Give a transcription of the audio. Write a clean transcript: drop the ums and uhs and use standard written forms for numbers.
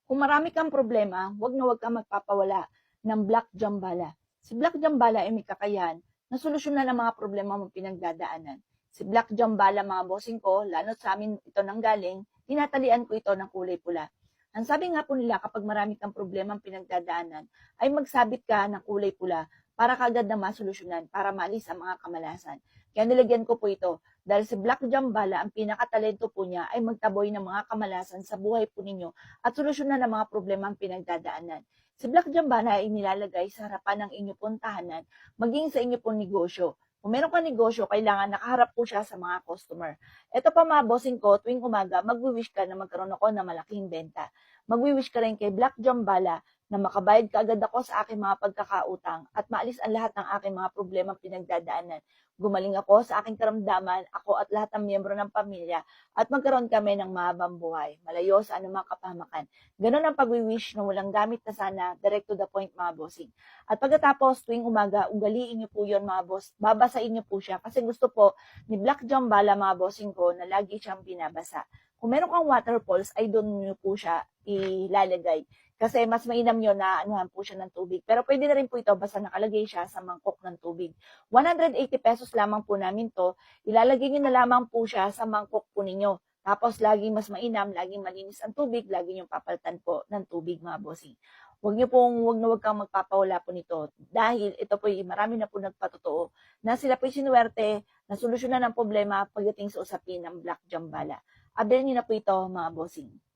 Kung marami kang problema, huwag kang magpapawala ng Black Jambala. Si Black Jambala ay may kakayahan na solusyonan ang mga problema mong pinagdadaanan. Si Black Jambala, mga bossing ko, lalo sa amin ito nanggaling, tinatalian ko ito ng kulay pula. Ang sabi nga po nila, kapag marami kang problema ang pinagdadaanan, ay magsabit ka ng kulay pula para kagad na masolusyonan, para maalis ang mga kamalasan. Kaya nilagyan ko po ito dahil si Black Jambala, ang pinakatalento po niya ay magtaboy ng mga kamalasan sa buhay po ninyo at solusyonan ng mga problema ang pinagdadaanan. Si Black Jambala ay nilalagay sa harapan ng inyo pong tahanan, maging sa inyo pong negosyo. Kung meron kang negosyo, kailangan nakaharap po siya sa mga customer. Ito pa mga bossing ko, tuwing umaga, magwi-wish ka na magkaroon ako ng malaking benta. Magwi-wish ka rin kay Black Jambala na makabayad ka agad ako sa aking mga pagkakautang at maalis ang lahat ng aking mga problema pinagdadaanan. Gumaling ako sa aking karamdaman, ako at lahat ng miyembro ng pamilya, at magkaroon kami ng mahabang buhay, malayo sa anumang kapahamakan. Ganon ang pagwi-wish na walang gamit na sana, direct to the point mga bossing. At pagkatapos, tuwing umaga, ugaliin niyo po yun mga boss, babasain niyo po siya kasi gusto po ni Black Jambala mga bossing ko na lagi siyang binabasa. Kung meron kang waterfalls, ay doon niyo po siya ilalagay. Kasi mas mainam yun na anuhan po siya ng tubig. Pero pwede na rin po ito basta nakalagay siya sa mangkok ng tubig. 180 pesos lamang po namin to. Ilalagay nyo na lamang po siya sa mangkok po ninyo. Tapos laging mas mainam, laging malinis ang tubig, laging yung papalitan po ng tubig mga bossing. Huwag kang magpapawala po nito. Dahil ito po marami na po nagpatotoo na sila po sinuwerte na solusyonan ng problema pagdating sa usapin ng Black Jambala. Abel niyo na po ito mga bossing.